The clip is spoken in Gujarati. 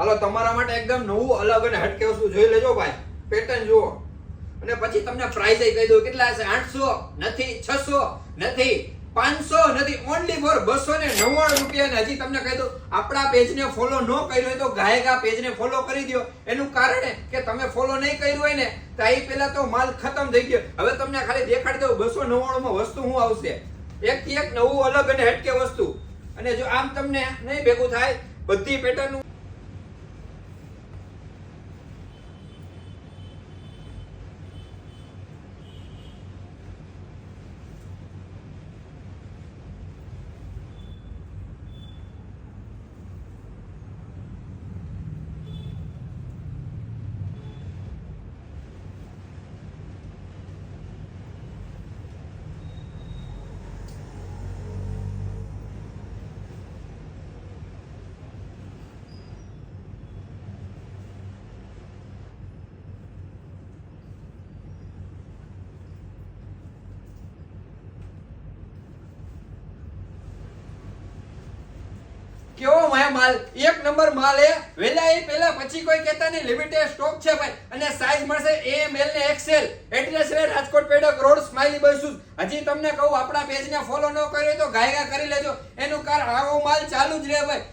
હાલો તમારા માટે એકદમ નવું અલગ અને હટકે વસ્તુ જોઈ લેજો ભાઈ, પેટર્ન જુઓ અને પછી તમને પ્રાઇસ કહી દઉં કેટલા છે. 800 નથી, 600 નથી, 500 નથી, ઓનલી ફોર 299 રૂપિયા. ને હજી તમને કહી દઉં, આપણા પેજને ફોલો ન કર્યું હોય તો ગાયકા પેજને ફોલો કરી દો. એનું કારણ કે તમે ફોલો નહીં કર્યું હોય ને તો એ પહેલા તો માલ ખતમ થઈ ગયો. હવે તમને ખાલી દેખાડી દઉં 299 માં વસ્તુ શું આવશે, એક થી એક નવું અલગ અને હટકે વસ્તુ. અને જો આમ તમને નહીં ભેગું થાય બધી પેટર્ન કેવો માલ, એક નંબર માલ હે. વેલા એ પહેલા પછી કોઈ કહેતા નહીં, લિમિટેડ સ્ટોક છે ભાઈ. અને સાઈઝ મળશે એમ એલ ને એક્સેલ. એડ્રેસ છે Rajkot Pedak road, smiley boy shoes. હજી તમને કહું, આપણા પેજને ફોલો ન કર્યો તો ગાયગા કરી લેજો. એનું કારણ આવો માલ ચાલુ જ રહે ભાઈ.